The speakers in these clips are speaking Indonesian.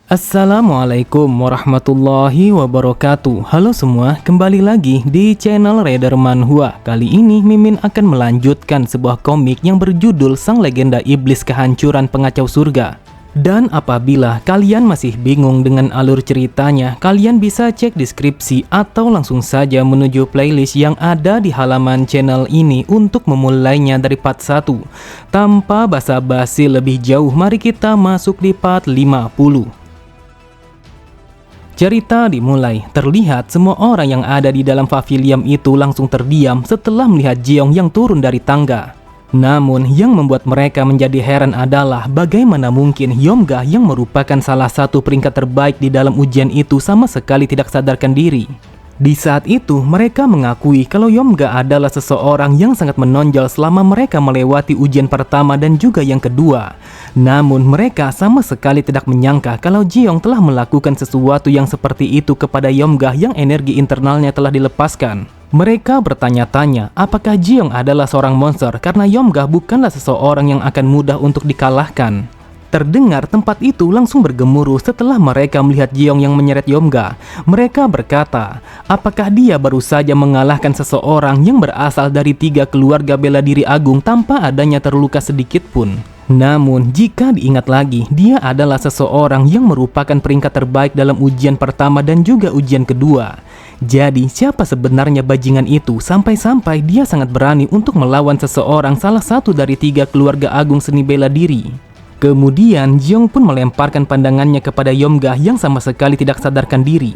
Assalamualaikum warahmatullahi wabarakatuh. Halo semua, kembali lagi di channel Raider Manhwa. Kali ini Mimin akan melanjutkan sebuah komik yang berjudul Sang Legenda Iblis Kehancuran Pengacau Surga. Dan apabila kalian masih bingung dengan alur ceritanya, kalian bisa cek deskripsi atau langsung saja menuju playlist yang ada di halaman channel ini untuk memulainya dari part 1. Tanpa basa-basi lebih jauh, mari kita masuk di part 50. Cerita dimulai. Terlihat semua orang yang ada di dalam pavilion itu langsung terdiam setelah melihat Jeong yang turun dari tangga. Namun yang membuat mereka menjadi heran adalah bagaimana mungkin Hyomga yang merupakan salah satu peringkat terbaik di dalam ujian itu sama sekali tidak sadarkan diri. Di saat itu mereka mengakui kalau Hyomga adalah seseorang yang sangat menonjol selama mereka melewati ujian pertama dan juga yang kedua. Namun mereka sama sekali tidak menyangka kalau Jeong telah melakukan sesuatu yang seperti itu kepada Hyomga yang energi internalnya telah dilepaskan. Mereka bertanya-tanya apakah Jeong adalah seorang monster karena Hyomga bukanlah seseorang yang akan mudah untuk dikalahkan. Terdengar tempat itu langsung bergemuruh setelah mereka melihat Jeong yang menyeret Hyomga. Mereka berkata, apakah dia baru saja mengalahkan seseorang yang berasal dari 3 keluarga bela diri agung tanpa adanya terluka sedikit pun. Namun jika diingat lagi, dia adalah seseorang yang merupakan peringkat terbaik dalam ujian pertama dan juga ujian kedua. Jadi siapa sebenarnya bajingan itu sampai-sampai dia sangat berani untuk melawan seseorang salah satu dari 3 keluarga agung seni bela diri. Kemudian Jeong pun melemparkan pandangannya kepada Hyomga yang sama sekali tidak sadarkan diri.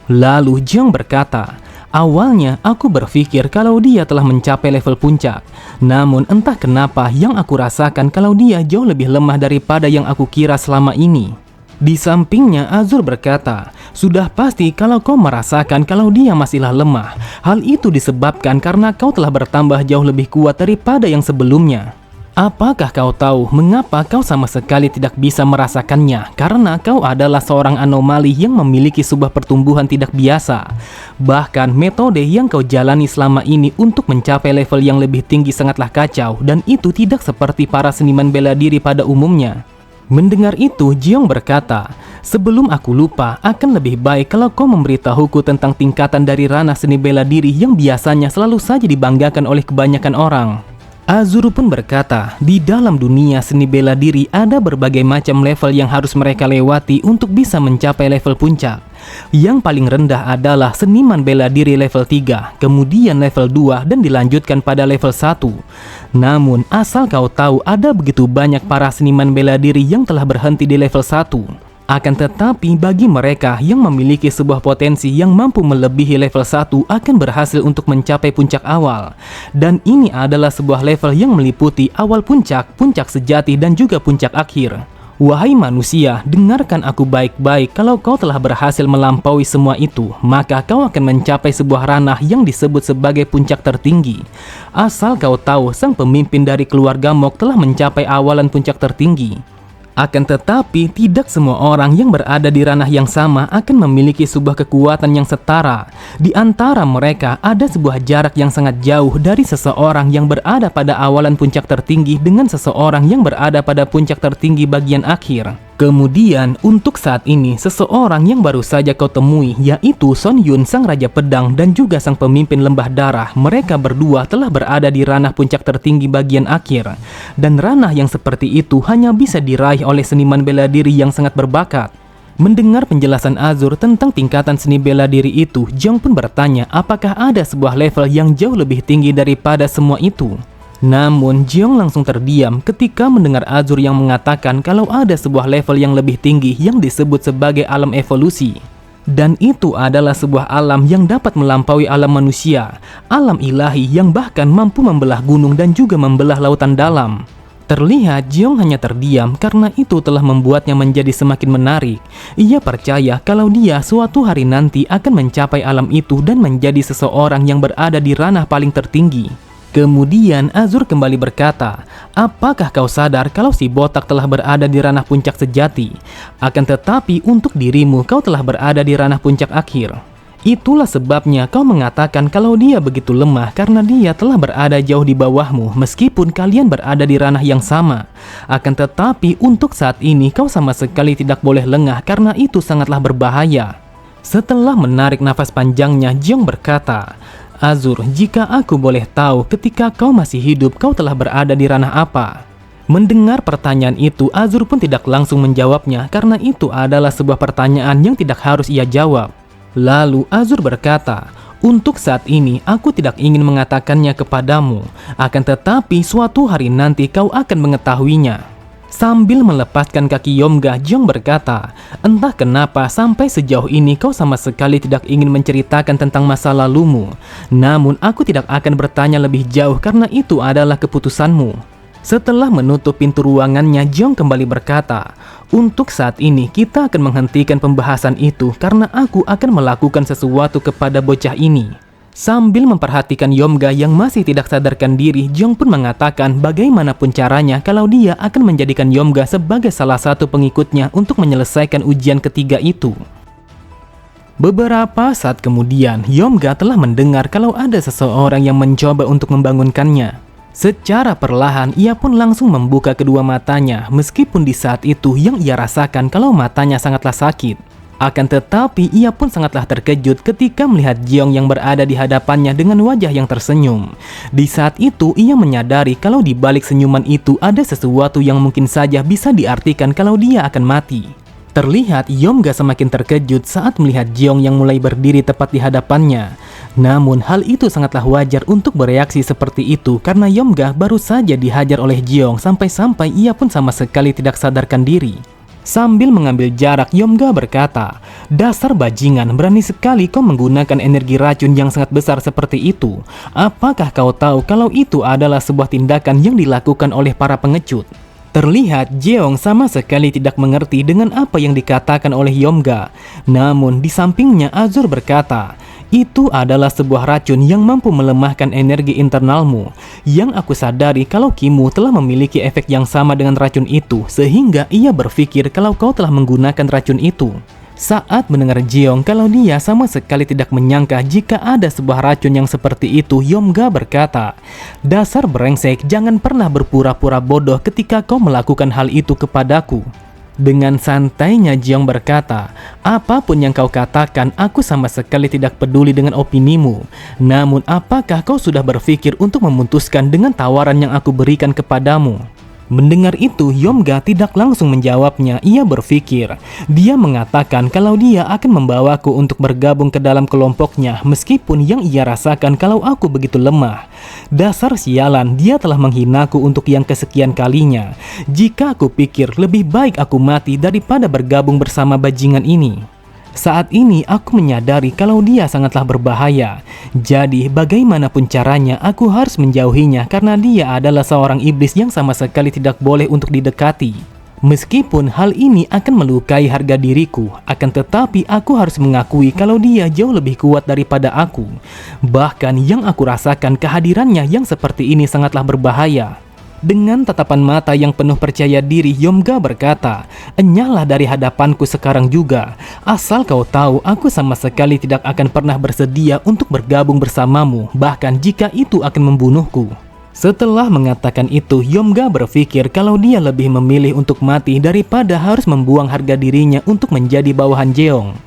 Lalu Jeong berkata, awalnya aku berpikir kalau dia telah mencapai level puncak. Namun entah kenapa yang aku rasakan kalau dia jauh lebih lemah daripada yang aku kira selama ini. Di sampingnya Azur berkata, sudah pasti kalau kau merasakan kalau dia masihlah lemah. Hal itu disebabkan karena kau telah bertambah jauh lebih kuat daripada yang sebelumnya. Apakah kau tahu mengapa kau sama sekali tidak bisa merasakannya? Karena kau adalah seorang anomali yang memiliki sebuah pertumbuhan tidak biasa. Bahkan metode yang kau jalani selama ini untuk mencapai level yang lebih tinggi sangatlah kacau, dan itu tidak seperti para seniman bela diri pada umumnya. Mendengar itu, Jeong berkata, sebelum aku lupa, akan lebih baik kalau kau memberitahuku tentang tingkatan dari ranah seni bela diri yang biasanya selalu saja dibanggakan oleh kebanyakan orang. Azur pun berkata, di dalam dunia seni bela diri ada berbagai macam level yang harus mereka lewati untuk bisa mencapai level puncak. Yang paling rendah adalah seniman bela diri level 3, kemudian level 2 dan dilanjutkan pada level 1. Namun asal kau tahu ada begitu banyak para seniman bela diri yang telah berhenti di level 1. Akan tetapi bagi mereka yang memiliki sebuah potensi yang mampu melebihi level 1 akan berhasil untuk mencapai puncak awal. Dan ini adalah sebuah level yang meliputi awal puncak, puncak sejati dan juga puncak akhir. Wahai manusia, dengarkan aku baik-baik, kalau kau telah berhasil melampaui semua itu, maka kau akan mencapai sebuah ranah yang disebut sebagai puncak tertinggi. Asal kau tahu, sang pemimpin dari keluarga Mok telah mencapai awalan puncak tertinggi. Akan tetapi, tidak semua orang yang berada di ranah yang sama akan memiliki sebuah kekuatan yang setara. Di antara mereka, ada sebuah jarak yang sangat jauh dari seseorang yang berada pada awalan puncak tertinggi dengan seseorang yang berada pada puncak tertinggi bagian akhir. Kemudian, untuk saat ini, seseorang yang baru saja kau temui, yaitu Son Yun, sang Raja Pedang, dan juga sang pemimpin Lembah Darah. Mereka berdua telah berada di ranah puncak tertinggi bagian akhir. Dan ranah yang seperti itu hanya bisa diraih oleh seniman bela diri yang sangat berbakat. Mendengar penjelasan Azur tentang tingkatan seni bela diri itu, Jeong pun bertanya apakah ada sebuah level yang jauh lebih tinggi daripada semua itu. Namun Jeong langsung terdiam ketika mendengar Azur yang mengatakan kalau ada sebuah level yang lebih tinggi yang disebut sebagai alam evolusi. Dan itu adalah sebuah alam yang dapat melampaui alam manusia, alam ilahi yang bahkan mampu membelah gunung dan juga membelah lautan dalam. Terlihat Jeong hanya terdiam karena itu telah membuatnya menjadi semakin menarik. Ia percaya kalau dia suatu hari nanti akan mencapai alam itu dan menjadi seseorang yang berada di ranah paling tertinggi. Kemudian Azur kembali berkata, apakah kau sadar kalau si botak telah berada di ranah puncak sejati? Akan tetapi untuk dirimu kau telah berada di ranah puncak akhir. Itulah sebabnya kau mengatakan kalau dia begitu lemah karena dia telah berada jauh di bawahmu meskipun kalian berada di ranah yang sama. Akan tetapi untuk saat ini kau sama sekali tidak boleh lengah karena itu sangatlah berbahaya. Setelah menarik nafas panjangnya, Jiong berkata, Azur, jika aku boleh tahu ketika kau masih hidup kau telah berada di ranah apa? Mendengar pertanyaan itu, Azur pun tidak langsung menjawabnya karena itu adalah sebuah pertanyaan yang tidak harus ia jawab. Lalu Azur berkata, untuk saat ini aku tidak ingin mengatakannya kepadamu, akan tetapi suatu hari nanti kau akan mengetahuinya. Sambil melepaskan kaki Yomga, Jiong berkata, entah kenapa sampai sejauh ini kau sama sekali tidak ingin menceritakan tentang masa lalumu. Namun aku tidak akan bertanya lebih jauh karena itu adalah keputusanmu. Setelah menutup pintu ruangannya, Jiong kembali berkata, untuk saat ini kita akan menghentikan pembahasan itu karena aku akan melakukan sesuatu kepada bocah ini. Sambil memperhatikan Yomga yang masih tidak sadarkan diri, Jiong pun mengatakan bagaimanapun caranya kalau dia akan menjadikan Yomga sebagai salah satu pengikutnya untuk menyelesaikan ujian ketiga itu. Beberapa saat kemudian, Yomga telah mendengar kalau ada seseorang yang mencoba untuk membangunkannya. Secara perlahan, ia pun langsung membuka kedua matanya, meskipun di saat itu yang ia rasakan kalau matanya sangatlah sakit. Akan tetapi, ia pun sangatlah terkejut ketika melihat Jiong yang berada di hadapannya dengan wajah yang tersenyum. Di saat itu, ia menyadari kalau di balik senyuman itu ada sesuatu yang mungkin saja bisa diartikan kalau dia akan mati. Terlihat Yomga semakin terkejut saat melihat Jiong yang mulai berdiri tepat di hadapannya. Namun hal itu sangatlah wajar untuk bereaksi seperti itu karena Yomga baru saja dihajar oleh Jiong sampai-sampai ia pun sama sekali tidak sadarkan diri. Sambil mengambil jarak, Yomga berkata, dasar bajingan, berani sekali kau menggunakan energi racun yang sangat besar seperti itu. Apakah kau tahu kalau itu adalah sebuah tindakan yang dilakukan oleh para pengecut? Terlihat Jiong sama sekali tidak mengerti dengan apa yang dikatakan oleh Yomga. Namun di sampingnya Azur berkata, itu adalah sebuah racun yang mampu melemahkan energi internalmu. Yang aku sadari kalau Kimu telah memiliki efek yang sama dengan racun itu, sehingga ia berpikir kalau kau telah menggunakan racun itu. Saat mendengar Jiong kalau dia sama sekali tidak menyangka jika ada sebuah racun yang seperti itu, Yomga berkata, dasar brengsek, jangan pernah berpura-pura bodoh ketika kau melakukan hal itu kepadaku. Dengan santainya Jiong berkata, apapun yang kau katakan, aku sama sekali tidak peduli dengan opinimu. Namun apakah kau sudah berpikir untuk memutuskan dengan tawaran yang aku berikan kepadamu? Mendengar itu, Yomga tidak langsung menjawabnya. Ia berpikir, dia mengatakan kalau dia akan membawaku untuk bergabung ke dalam kelompoknya meskipun yang ia rasakan kalau aku begitu lemah. Dasar sialan, dia telah menghinaku untuk yang kesekian kalinya. Jika aku pikir lebih baik aku mati daripada bergabung bersama bajingan ini. Saat ini aku menyadari kalau dia sangatlah berbahaya. Jadi bagaimanapun caranya aku harus menjauhinya karena dia adalah seorang iblis yang sama sekali tidak boleh untuk didekati. Meskipun hal ini akan melukai harga diriku, akan tetapi aku harus mengakui kalau dia jauh lebih kuat daripada aku. Bahkan yang aku rasakan kehadirannya yang seperti ini sangatlah berbahaya. Dengan tatapan mata yang penuh percaya diri, Yomga berkata, enyahlah dari hadapanku sekarang juga. Asal kau tahu, aku sama sekali tidak akan pernah bersedia untuk bergabung bersamamu, bahkan jika itu akan membunuhku. Setelah mengatakan itu, Yomga berpikir kalau dia lebih memilih untuk mati daripada harus membuang harga dirinya untuk menjadi bawahan Jeong.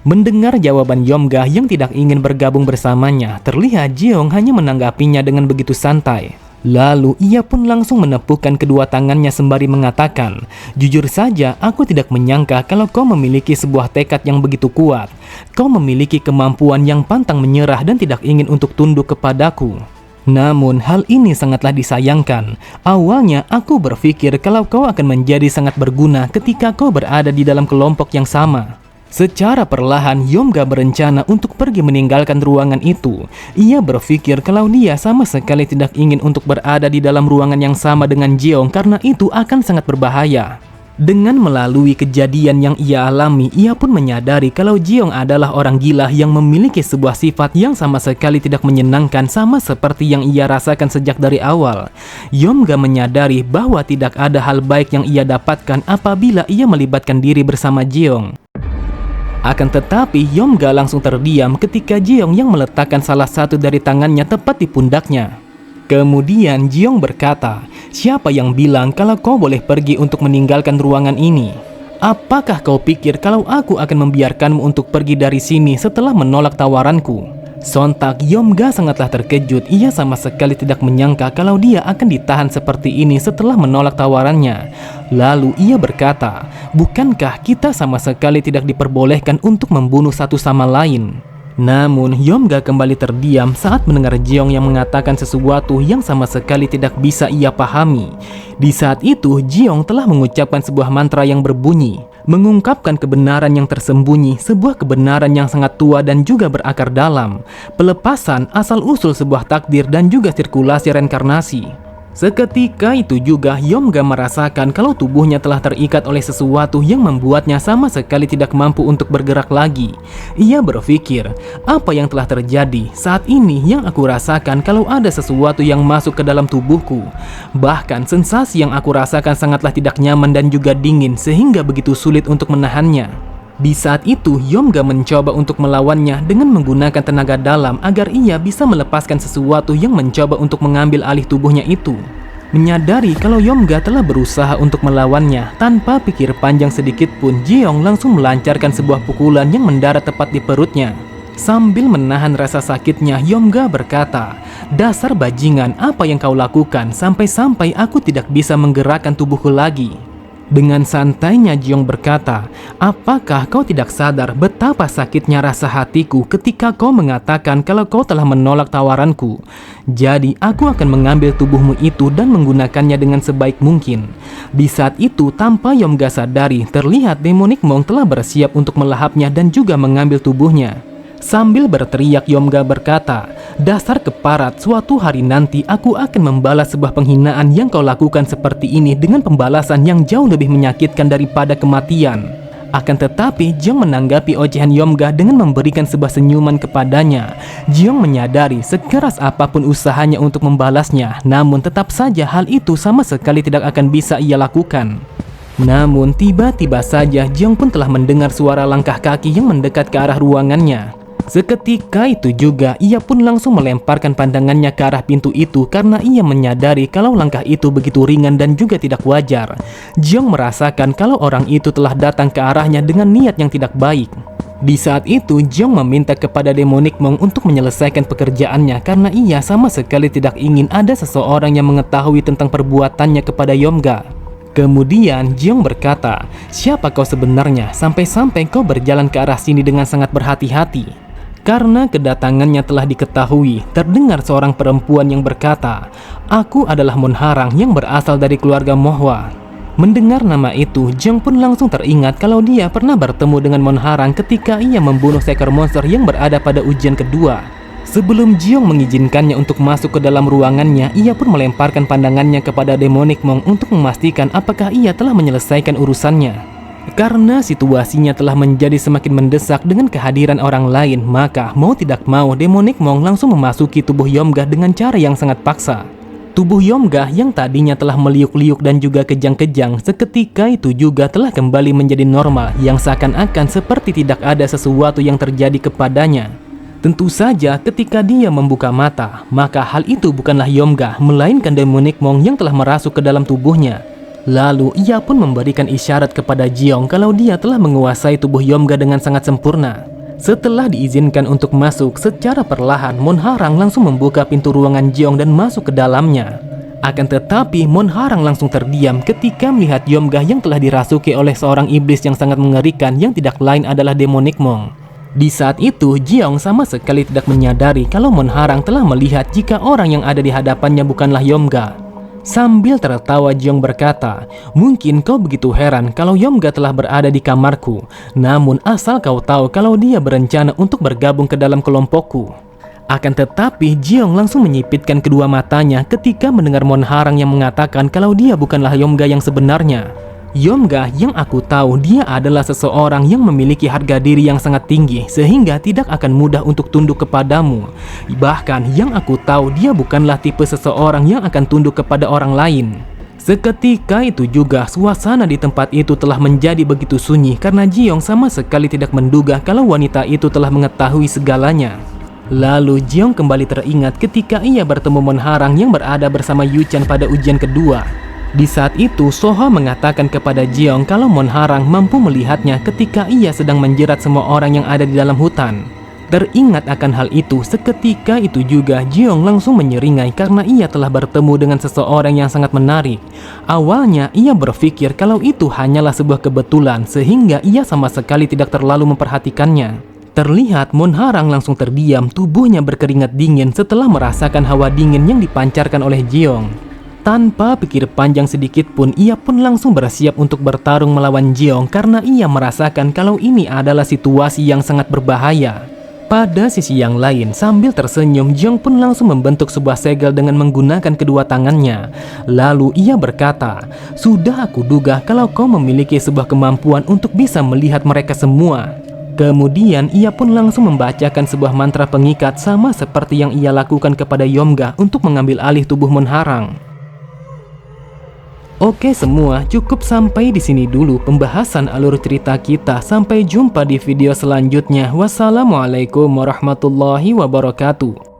Mendengar jawaban Yomga yang tidak ingin bergabung bersamanya, terlihat Jeong hanya menanggapinya dengan begitu santai. Lalu ia pun langsung menepukkan kedua tangannya sembari mengatakan, jujur saja aku tidak menyangka kalau kau memiliki sebuah tekad yang begitu kuat. Kau memiliki kemampuan yang pantang menyerah dan tidak ingin untuk tunduk kepadaku. Namun hal ini sangatlah disayangkan. Awalnya aku berpikir kalau kau akan menjadi sangat berguna ketika kau berada di dalam kelompok yang sama. Secara perlahan, Yomga berencana untuk pergi meninggalkan ruangan itu. Ia berpikir kalau dia sama sekali tidak ingin untuk berada di dalam ruangan yang sama dengan Jeong karena itu akan sangat berbahaya. Dengan melalui kejadian yang ia alami, ia pun menyadari kalau Jeong adalah orang gila yang memiliki sebuah sifat yang sama sekali tidak menyenangkan sama seperti yang ia rasakan sejak dari awal. Yomga menyadari bahwa tidak ada hal baik yang ia dapatkan apabila ia melibatkan diri bersama Jeong. Akan tetapi Yomga langsung terdiam ketika Jeong yang meletakkan salah satu dari tangannya tepat di pundaknya. Kemudian Jeong berkata, "Siapa yang bilang kalau kau boleh pergi untuk meninggalkan ruangan ini? Apakah kau pikir kalau aku akan membiarkanmu untuk pergi dari sini setelah menolak tawaranku?" Sontak Yomga sangatlah terkejut. Ia sama sekali tidak menyangka kalau dia akan ditahan seperti ini setelah menolak tawarannya. Lalu ia berkata, "Bukankah kita sama sekali tidak diperbolehkan untuk membunuh satu sama lain?" Namun Yomga kembali terdiam saat mendengar Jeong yang mengatakan sesuatu yang sama sekali tidak bisa ia pahami. Di saat itu Jeong telah mengucapkan sebuah mantra yang berbunyi, mengungkapkan kebenaran yang tersembunyi, sebuah kebenaran yang sangat tua dan juga berakar dalam, pelepasan asal-usul sebuah takdir dan juga sirkulasi reinkarnasi. Seketika itu juga Yomga merasakan kalau tubuhnya telah terikat oleh sesuatu yang membuatnya sama sekali tidak mampu untuk bergerak lagi. Ia berpikir, apa yang telah terjadi? Saat ini yang aku rasakan kalau ada sesuatu yang masuk ke dalam tubuhku. Bahkan sensasi yang aku rasakan sangatlah tidak nyaman dan juga dingin sehingga begitu sulit untuk menahannya. Di saat itu, Yomga mencoba untuk melawannya dengan menggunakan tenaga dalam agar ia bisa melepaskan sesuatu yang mencoba untuk mengambil alih tubuhnya itu. Menyadari kalau Yomga telah berusaha untuk melawannya, tanpa pikir panjang sedikit pun, Jeong langsung melancarkan sebuah pukulan yang mendarat tepat di perutnya. Sambil menahan rasa sakitnya, Yomga berkata, "Dasar bajingan, apa yang kau lakukan sampai-sampai aku tidak bisa menggerakkan tubuhku lagi?" Dengan santainya Jeong berkata, "Apakah kau tidak sadar betapa sakitnya rasa hatiku ketika kau mengatakan kalau kau telah menolak tawaranku? Jadi aku akan mengambil tubuhmu itu dan menggunakannya dengan sebaik mungkin." Di saat itu, tanpa Yomga sadari, terlihat Demonic Monk telah bersiap untuk melahapnya dan juga mengambil tubuhnya. Sambil berteriak, Yomga berkata, "Dasar keparat, suatu hari nanti aku akan membalas sebuah penghinaan yang kau lakukan seperti ini dengan pembalasan yang jauh lebih menyakitkan daripada kematian." Akan tetapi, Jeong menanggapi ocehan Yomga dengan memberikan sebuah senyuman kepadanya. Jeong menyadari sekeras apapun usahanya untuk membalasnya, namun tetap saja hal itu sama sekali tidak akan bisa ia lakukan. Namun tiba-tiba saja Jeong pun telah mendengar suara langkah kaki yang mendekat ke arah ruangannya. Seketika itu juga ia pun langsung melemparkan pandangannya ke arah pintu itu karena ia menyadari kalau langkah itu begitu ringan dan juga tidak wajar. Jeong merasakan kalau orang itu telah datang ke arahnya dengan niat yang tidak baik. Di saat itu Jeong meminta kepada Demonic Monk untuk menyelesaikan pekerjaannya karena ia sama sekali tidak ingin ada seseorang yang mengetahui tentang perbuatannya kepada Yomga. Kemudian Jeong berkata, "Siapa kau sebenarnya sampai-sampai kau berjalan ke arah sini dengan sangat berhati-hati?" Karena kedatangannya telah diketahui, terdengar seorang perempuan yang berkata, "Aku adalah Monharang yang berasal dari keluarga Mohwa." Mendengar nama itu, Jeong pun langsung teringat kalau dia pernah bertemu dengan Monharang ketika ia membunuh seekor monster yang berada pada ujian kedua. Sebelum Jeong mengizinkannya untuk masuk ke dalam ruangannya, ia pun melemparkan pandangannya kepada Demonic Monk untuk memastikan apakah ia telah menyelesaikan urusannya. Karena situasinya telah menjadi semakin mendesak dengan kehadiran orang lain, maka mau tidak mau Demonic Monk langsung memasuki tubuh Yomga dengan cara yang sangat paksa. Tubuh Yomga yang tadinya telah meliuk-liuk dan juga kejang-kejang, seketika itu juga telah kembali menjadi normal, yang seakan-akan seperti tidak ada sesuatu yang terjadi kepadanya. Tentu saja ketika dia membuka mata, maka hal itu bukanlah Yomga, melainkan Demonic Monk yang telah merasuk ke dalam tubuhnya. Lalu ia pun memberikan isyarat kepada Jeong kalau dia telah menguasai tubuh Yomga dengan sangat sempurna. Setelah diizinkan untuk masuk, secara perlahan Monharang langsung membuka pintu ruangan Jeong dan masuk ke dalamnya. Akan tetapi Monharang langsung terdiam ketika melihat Yomga yang telah dirasuki oleh seorang iblis yang sangat mengerikan yang tidak lain adalah Demonic Monk. Di saat itu Jeong sama sekali tidak menyadari kalau Monharang telah melihat jika orang yang ada di hadapannya bukanlah Yomga. Sambil tertawa Jeong berkata, "Mungkin kau begitu heran kalau Yomga telah berada di kamarku. Namun asal kau tahu kalau dia berencana untuk bergabung ke dalam kelompokku." Akan tetapi Jeong langsung menyipitkan kedua matanya ketika mendengar Monharang yang mengatakan kalau dia bukanlah Yomga yang sebenarnya. Yomga yang aku tahu dia adalah seseorang yang memiliki harga diri yang sangat tinggi sehingga tidak akan mudah untuk tunduk kepadamu. Bahkan yang aku tahu dia bukanlah tipe seseorang yang akan tunduk kepada orang lain. Seketika itu juga suasana di tempat itu telah menjadi begitu sunyi karena Jiong sama sekali tidak menduga kalau wanita itu telah mengetahui segalanya. Lalu Jiong kembali teringat ketika ia bertemu Monharang yang berada bersama Yuchan pada ujian kedua. Di saat itu Soho mengatakan kepada Jiong kalau Monharang mampu melihatnya ketika ia sedang menjerat semua orang yang ada di dalam hutan. Teringat akan hal itu, seketika itu juga Jiong langsung menyeringai karena ia telah bertemu dengan seseorang yang sangat menarik. Awalnya ia berpikir kalau itu hanyalah sebuah kebetulan sehingga ia sama sekali tidak terlalu memperhatikannya. Terlihat Monharang langsung terdiam, tubuhnya berkeringat dingin setelah merasakan hawa dingin yang dipancarkan oleh Jiong. Tanpa pikir panjang sedikit pun, ia pun langsung bersiap untuk bertarung melawan Jiong karena ia merasakan kalau ini adalah situasi yang sangat berbahaya. Pada sisi yang lain, sambil tersenyum, Jiong pun langsung membentuk sebuah segel dengan menggunakan kedua tangannya. Lalu ia berkata, "Sudah aku duga kalau kau memiliki sebuah kemampuan untuk bisa melihat mereka semua." Kemudian ia pun langsung membacakan sebuah mantra pengikat sama seperti yang ia lakukan kepada Yomga untuk mengambil alih tubuh Monharang. Oke semua, cukup sampai di sini dulu pembahasan alur cerita kita. Sampai jumpa di video selanjutnya. Wassalamualaikum warahmatullahi wabarakatuh.